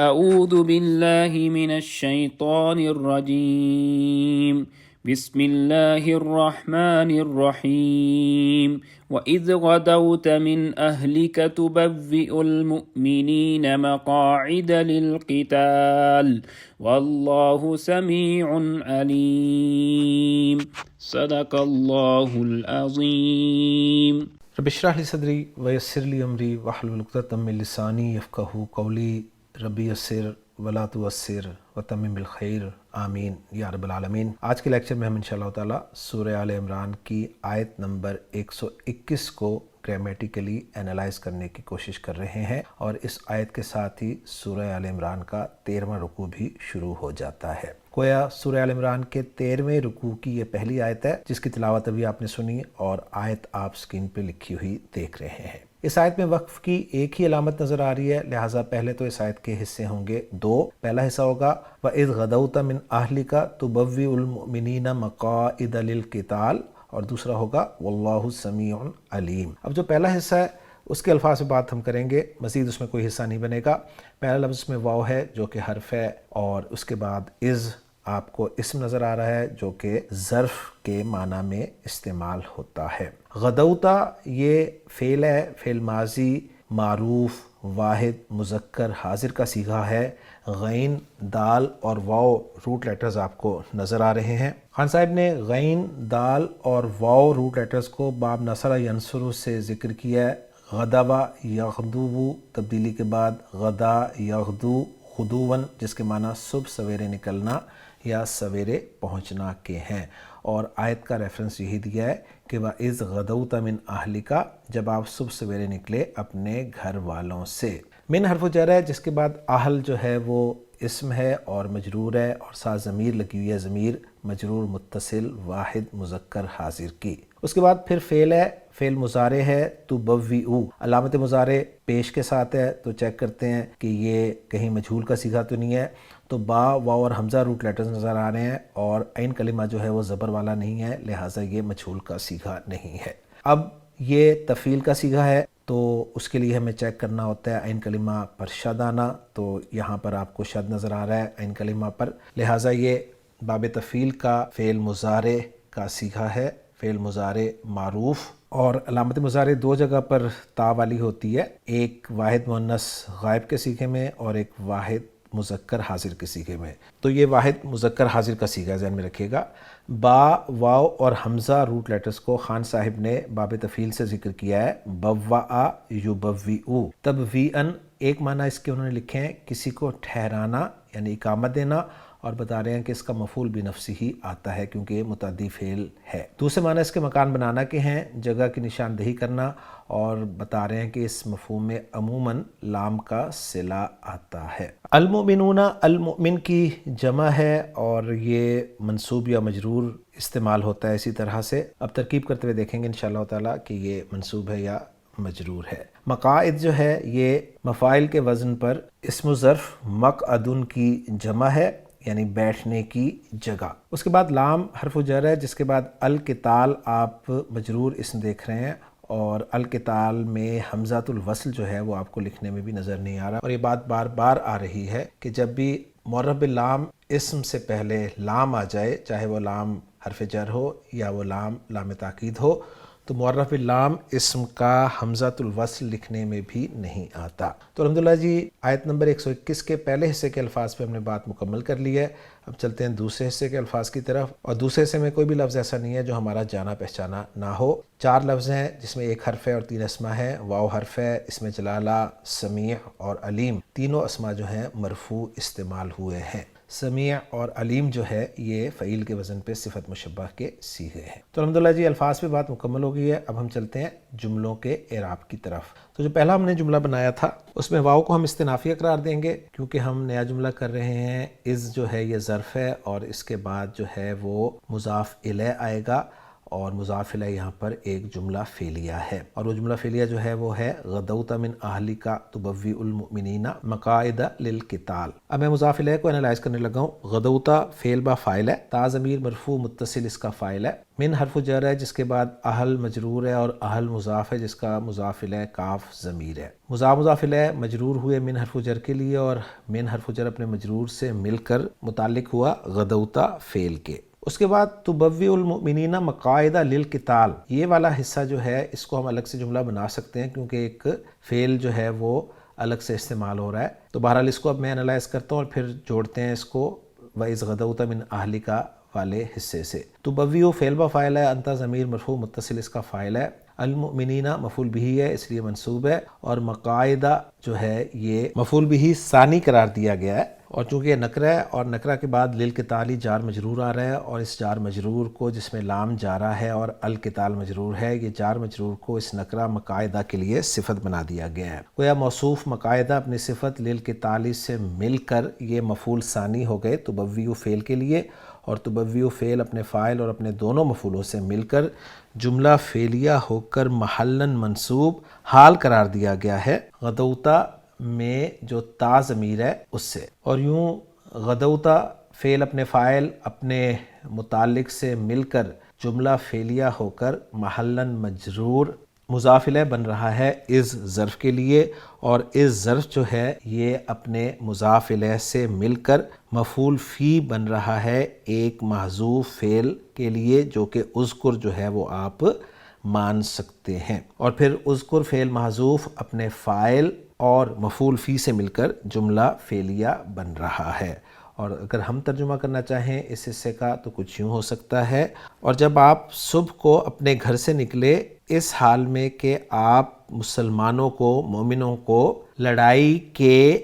اعوذ باللہ من الشیطان الرجیم بسم اللہ الرحمن الرحیم وَإِذْ غَدَوْتَ مِنْ أَهْلِكَ تُبَوِّئُ الْمُؤْمِنِينَ مَقَاعِدَ لِلْقِتَالِ وَاللَّهُ سَمِيعٌ عَلِيمٌ صدق اللہ العظیم۔ رب اشرح لی صدری ویسر لی امری واحلل عقدۃ من لسانی یفقہوا قولی ربی یسر ولا تعسر وتمم بالخیر آمین یا رب العالمین۔ آج کے لیکچر میں ہم انشاءاللہ تعالی سورہ آل عمران کی آیت نمبر 121 کو گرامیٹیکلی انالائز کرنے کی کوشش کر رہے ہیں، اور اس آیت کے ساتھ ہی سورہ آل عمران کا 13واں رکوع بھی شروع ہو جاتا ہے۔ گویا سورہ آل عمران کے 13ویں رکوع کی یہ پہلی آیت ہے جس کی تلاوت ابھی آپ نے سنی، اور آیت آپ سکرین پہ لکھی ہوئی دیکھ رہے ہیں۔ اس آیت میں وقف کی ایک ہی علامت نظر آ رہی ہے، لہٰذا پہلے تو اس آیت کے حصے ہوں گے دو۔ پہلا حصہ ہوگا وَإِذْ غَدَوْتَ مِنْ أَهْلِكَ تُبَوِّئُ الْمُؤْمِنِينَ مَقَاعِدَ لِلْقِتَالِ، اور دوسرا ہوگا وَاللَّهُ سَمِيعٌ عَلِيمٌ۔ اب جو پہلا حصہ ہے اس کے الفاظ پہ بات ہم کریں گے، مزید اس میں کوئی حصہ نہیں بنے گا۔ پہلا لفظ میں واو ہے جو کہ حرف ہے، اور اس کے بعد از آپ کو اسم نظر آ رہا ہے جو کہ ظرف کے معنی میں استعمال ہوتا ہے۔ غدوتا یہ فعل ہے، فعل ماضی معروف واحد مذکر حاضر کا صیغہ ہے۔ غین، دال اور واو روٹ لیٹرز آپ کو نظر آ رہے ہیں۔ خان صاحب نے غین، دال اور واو روٹ لیٹرز کو باب نصر ینصر سے ذکر کیا ہے۔ غدوا یغدو تبدیلی کے بعد غدا یغدو غدون، جس کے معنی صبح سویرے نکلنا یا سویرے پہنچنا کے ہیں، اور آیت کا ریفرنس یہی دیا ہے کہ وَإِذْ غَدَوْتَ مِنْ أَهْلِكَ، جب آپ صبح سویرے نکلے اپنے گھر والوں سے۔ من حرف جر ہے جس کے بعد اہل جو ہے وہ اسم ہے اور مجرور ہے، اور ساتھ ضمیر لگی ہوئی ہے، ضمیر مجرور متصل واحد مذکر حاضر کی۔ اس کے بعد پھر فعل ہے، فعل مضارع ہے تبوئو، علامت مضارع پیش کے ساتھ ہے، تو چیک کرتے ہیں کہ یہ کہیں مجہول کا صیغہ تو نہیں ہے۔ تو با، واو اور حمزہ روٹ لیٹرز نظر آ رہے ہیں، اور عین کلمہ جو ہے وہ زبر والا نہیں ہے، لہٰذا یہ مجہول کا صیغہ نہیں ہے۔ اب یہ تفعیل کا صیغہ ہے، تو اس کے لیے ہمیں چیک کرنا ہوتا ہے عین کلمہ پر شد آنا، تو یہاں پر آپ کو شد نظر آ رہا ہے عین کلمہ پر، لہٰذا یہ باب تفعیل کا فعل مضارع کا صیغہ ہے، فعل مضارع معروف۔ اور علامت مضارع دو جگہ پر تا والی ہوتی ہے، ایک واحد مؤنث غائب کے صیغے میں اور ایک واحد مذکر حاضر کے صیغے میں۔ تو یہ واحد مذکر حاضر کا صیغہ ذہن میں رکھیے گا۔ با، واو اور حمزہ روٹ لیٹرز کو خان صاحب نے باب تفعیل سے ذکر کیا ہے، بوّا یبوّئ۔ تبویئن ایک معنی اس کے انہوں نے لکھے ہیں کسی کو ٹھہرانا یعنی اقامت دینا، اور بتا رہے ہیں کہ اس کا مفعول بنفسہ ہی آتا ہے کیونکہ یہ متعدی فعل ہے۔ دوسرے معنی اس کے مکان بنانا کے ہیں، جگہ کی نشاندہی کرنا، اور بتا رہے ہیں کہ اس مفہوم میں عموماً لام کا صلہ آتا ہے۔ المؤمنون، المؤمن کی جمع ہے، اور یہ منصوب یا مجرور استعمال ہوتا ہے اسی طرح سے۔ اب ترکیب کرتے ہوئے دیکھیں گے انشاءاللہ تعالیٰ کہ یہ منصوب ہے یا مجرور ہے۔ مقاعد جو ہے یہ مفاعل کے وزن پر اسم ظرف مقعدن کی جمع ہے، یعنی بیٹھنے کی جگہ۔ اس کے بعد لام حرف جر ہے جس کے بعد القتال آپ مجرور اسم دیکھ رہے ہیں، اور القتال میں حمزۃ الوصل جو ہے وہ آپ کو لکھنے میں بھی نظر نہیں آ رہا، اور یہ بات بار بار آ رہی ہے کہ جب بھی معرف باللام اسم سے پہلے لام آ جائے، چاہے وہ لام حرف جر ہو یا وہ لام تاکید ہو، تو معرف باللام اسم کا حمزۃ الوصل لکھنے میں بھی نہیں آتا۔ تو الحمدللہ جی آیت نمبر 121 کے پہلے حصے کے الفاظ پہ ہم نے بات مکمل کر لی ہے۔ اب چلتے ہیں دوسرے حصے کے الفاظ کی طرف، اور دوسرے حصے میں کوئی بھی لفظ ایسا نہیں ہے جو ہمارا جانا پہچانا نہ ہو۔ 4 لفظ ہیں جس میں ایک حرف ہے اور 3 اسما ہیں۔ واو حرف ہے، اسم جلالہ، سمیع اور علیم، تینوں اسما جو ہیں مرفوع استعمال ہوئے ہیں۔ سمیع اور علیم جو ہے یہ فعیل کے وزن پہ صفت مشبہ کے صیغے ہیں۔ تو الحمدللہ جی الفاظ پہ بات مکمل ہو گئی ہے، اب ہم چلتے ہیں جملوں کے اعراب کی طرف۔ تو جو پہلا ہم نے جملہ بنایا تھا اس میں واو کو ہم استنافیہ قرار دیں گے کیونکہ ہم نیا جملہ کر رہے ہیں۔ از جو ہے یہ ظرف ہے، اور اس کے بعد جو ہے وہ مضاف الیہ آئے گا، اور مضاف الیہ یہاں پر ایک جملہ فعلیہ ہے، اور وہ جملہ فعلیہ جو ہے وہ ہے غدوت من اہلک تبوئ المؤمنین مقاعد للقتال۔ اب میں مضاف الیہ کو انالائز کرنے لگا ہوں۔ غدوتا فعل با فاعل ہے، تا ضمیر مرفوع متصل اس کا فاعل ہے، من حرف جر ہے جس کے بعد اہل مجرور ہے، اور اہل مضاف ہے جس کا مضاف الیہ کاف ضمیر ہے۔ مضاف الیہ مجرور ہوئے من حرف جر کے لیے، اور من حرف جر اپنے مجرور سے مل کر متعلق ہوا غدوتا فعل کے۔ اس کے بعد تبوئ المؤمنین مقاعد للقتال، یہ والا حصہ جو ہے اس کو ہم الگ سے جملہ بنا سکتے ہیں کیونکہ ایک فعل جو ہے وہ الگ سے استعمال ہو رہا ہے، تو بہرحال اس کو اب میں انالائز کرتا ہوں اور پھر جوڑتے ہیں اس کو وَإِذْ غَدَوْتَ مِنْ أَهْلِكَ والے حصے سے۔ تبوئ فعل با فاعل ہے، انت ضمیر مرفوع متصل اس کا فاعل ہے، المؤمنین مفعول بہ ہے اس لیے منصوب ہے، اور مقاعدہ جو ہے یہ مفعول بہ ثانی قرار دیا گیا ہے، اور چونکہ یہ نکرہ ہے اور نکرہ کے بعد للقتال جار مجرور آ رہا ہے، اور اس جار مجرور کو جس میں لام جارہ ہے اور القتال مجرور ہے، یہ جار مجرور کو اس نکرہ مقاعدہ کے لیے صفت بنا دیا گیا ہے۔ گویا موصوف مقاعدہ اپنی صفت للقتال سے مل کر یہ مفعول ثانی ہو گئے تبوئ فعل کے لیے، اور تبوئ فعل اپنے فاعل اور اپنے دونوں مفعولوں سے مل کر جملہ فعلیہ ہو کر محلاً منصوب حال قرار دیا گیا ہے غدوتا میں جو تا ضمیر ہے اس سے، اور یوں غدوتا فعل اپنے فاعل اپنے متعلق سے مل کر جملہ فعلیہ ہو کر محلاً مجرور مضاف الیہ بن رہا ہے اس ظرف کے لیے، اور اس ظرف جو ہے یہ اپنے مضاف الیہ سے مل کر مفعول فی بن رہا ہے ایک محذوف فعل کے لیے جو کہ اذکر جو ہے وہ آپ مان سکتے ہیں، اور پھر اذکر فعل محذوف اپنے فاعل اور مفعول فی سے مل کر جملہ فعلیہ بن رہا ہے۔ اور اگر ہم ترجمہ کرنا چاہیں اس حصے کا تو کچھ یوں ہو سکتا ہے، اور جب آپ صبح کو اپنے گھر سے نکلے اس حال میں کہ آپ مسلمانوں کو مومنوں کو لڑائی کے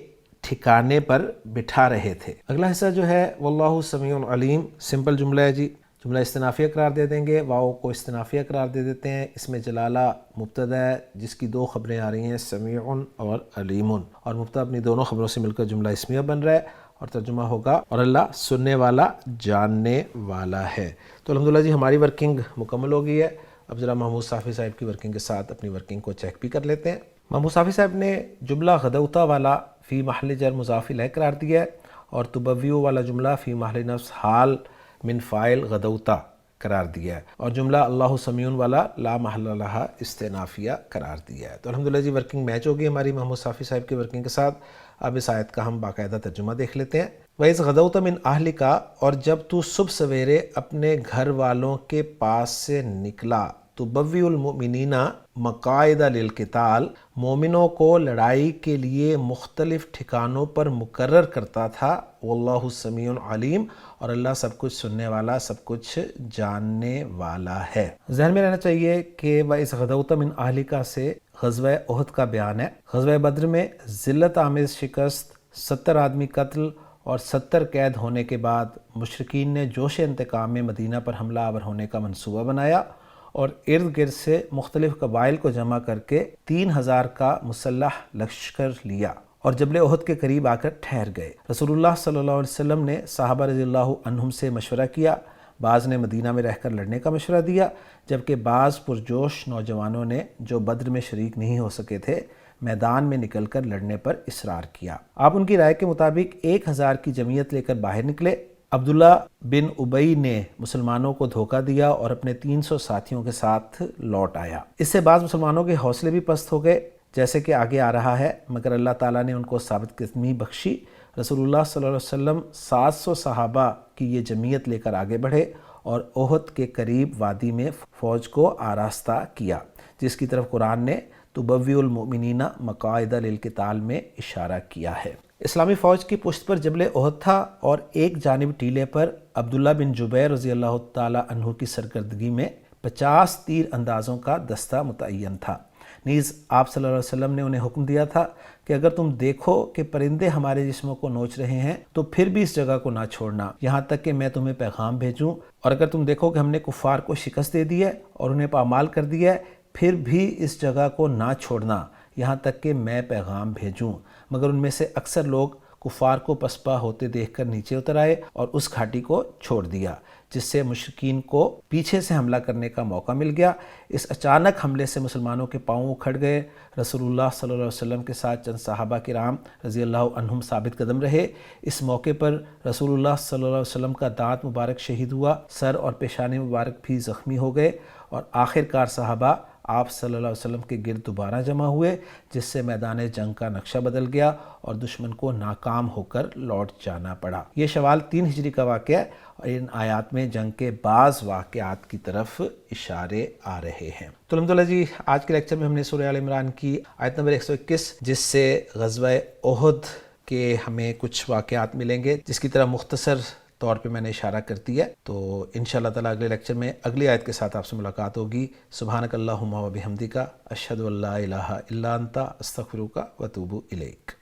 ٹھکانے پر بٹھا رہے تھے۔ اگلا حصہ جو ہے واللہ سمیع علیم، سمپل جملہ ہے جی، جملہ استنافیہ قرار دے دیں گے، واو کو استنافیہ قرار دے دیتے ہیں، اس میں جلالہ مبتدا ہے جس کی دو خبریں آ رہی ہیں سمیع اور علیم، اور مبتدا اپنی دونوں خبروں سے مل کر جملہ اسمیہ بن رہا ہے، اور ترجمہ ہوگا اور اللہ سننے والا جاننے والا ہے۔ تو الحمدللہ جی ہماری ورکنگ مکمل ہو گئی ہے۔ اب ذرا محمود صافی صاحب کی ورکنگ کے ساتھ اپنی ورکنگ کو چیک بھی کر لیتے ہیں۔ محمود صافی صاحب نے جملہ غدوتا والا فی محل جر مضاف الیہ قرار دیا ہے، اور تبوئ والا جملہ فی محل نصب حال من فاعل غدوتا قرار دیا ہے، اور جملہ اللہ سمیع والا لا محل لہا استنافیہ قرار دیا ہے۔ تو الحمدللہ جی ورکنگ میچ ہو گئی ہماری محمود صافی صاحب کی ورکنگ کے ساتھ۔ اب اس آیت کا ہم باقاعدہ ترجمہ دیکھ لیتے ہیں۔ وَإِذْ غَدَوْتَ مِنْ أَهْلِكَ، اور جب تو صبح سویرے اپنے گھر والوں کے پاس سے نکلا، تبوئ المؤمنین مقاعد للقتال، مومنوں کو لڑائی کے لیے مختلف ٹھکانوں پر مقرر کرتا تھا، واللہ سمیع علیم، اور اللہ سب کچھ سننے والا سب کچھ جاننے والا ہے۔ ذہن میں رہنا چاہیے کہ وَإِذْ غَدَوْتَ مِنْ أَهْلِكَ سے غزوہ احد کا بیان ہے۔ غزوہ بدر میں ذلت آمیز شکست، 70 آدمی قتل اور 70 قید ہونے کے بعد مشرکین نے جوش انتقام میں مدینہ پر حملہ آور ہونے کا منصوبہ بنایا، اور ارد گرد سے مختلف قبائل کو جمع کر کے 3000 کا مسلح لشکر لیا، اور جبل احد کے قریب آ کر ٹھہر گئے۔ رسول اللہ صلی اللہ علیہ وسلم نے صحابہ رضی اللہ عنہم سے مشورہ کیا، بعض نے مدینہ میں رہ کر لڑنے کا مشورہ دیا، جبکہ بعض پرجوش نوجوانوں نے جو بدر میں شریک نہیں ہو سکے تھے میدان میں نکل کر لڑنے پر اصرار کیا۔ آپ ان کی رائے کے مطابق 1000 کی جمعیت لے کر باہر نکلے۔ عبداللہ بن ابی نے مسلمانوں کو دھوکہ دیا اور اپنے 300 ساتھیوں کے ساتھ لوٹ آیا۔ اس سے بعض مسلمانوں کے حوصلے بھی پست ہو گئے، جیسے کہ آگے آ رہا ہے، مگر اللہ تعالیٰ نے ان کو ثابت قدمی بخشی۔ رسول اللہ صلی اللہ علیہ وسلم 700 صحابہ کی یہ جمعیت لے کر آگے بڑھے اور احد کے قریب وادی میں فوج کو آراستہ کیا، جس کی طرف قرآن نے تبوئ المؤمنین مقاعد للقتال میں اشارہ کیا ہے۔ اسلامی فوج کی پشت پر جبل احد تھا، اور ایک جانب ٹیلے پر عبداللہ بن جبیر رضی اللہ تعالی عنہ کی سرکردگی میں 50 تیر اندازوں کا دستہ متعین تھا۔ نیز آپ صلی اللہ علیہ وسلم نے انہیں حکم دیا تھا کہ اگر تم دیکھو کہ پرندے ہمارے جسموں کو نوچ رہے ہیں تو پھر بھی اس جگہ کو نہ چھوڑنا یہاں تک کہ میں تمہیں پیغام بھیجوں، اور اگر تم دیکھو کہ ہم نے کفار کو شکست دے دی ہے اور انہیں پامال کر دیا ہے، پھر بھی اس جگہ کو نہ چھوڑنا یہاں تک کہ میں پیغام بھیجوں۔ مگر ان میں سے اکثر لوگ کفار کو پسپا ہوتے دیکھ کر نیچے اتر آئے اور اس گھاٹی کو چھوڑ دیا۔ جس سے مشرکین کو پیچھے سے حملہ کرنے کا موقع مل گیا۔ اس اچانک حملے سے مسلمانوں کے پاؤں اکھڑ گئے۔ رسول اللہ صلی اللہ علیہ وسلم کے ساتھ چند صحابہ کرام رضی اللہ عنہم ثابت قدم رہے۔ اس موقع پر رسول اللہ صلی اللہ علیہ وسلم کا دانت مبارک شہید ہوا، سر اور پیشانی مبارک بھی زخمی ہو گئے، اور آخر کار صحابہ آپ صلی اللہ علیہ وسلم کے گرد دوبارہ جمع ہوئے، جس سے میدان جنگ کا نقشہ بدل گیا اور دشمن کو ناکام ہو کر لوٹ جانا پڑا۔ یہ شوال 3 ہجری کا واقعہ ہے، اور ان آیات میں جنگ کے بعض واقعات کی طرف اشارے آ رہے ہیں۔ تو الحمدللہ جی، آج کے لیکچر میں ہم نے سورہ آل عمران کی آیت نمبر 121، جس سے غزوہ احد کے ہمیں کچھ واقعات ملیں گے، جس کی طرح مختصر طور پہ میں نے اشارہ کر دیا، تو انشاءاللہ تعالیٰ اگلے لیکچر میں اگلی آیت کے ساتھ آپ سے ملاقات ہوگی۔ سبحانک اللہم و بحمدک، اشہد ان لا الہ الا انت، استغفرک و اتوب الیک۔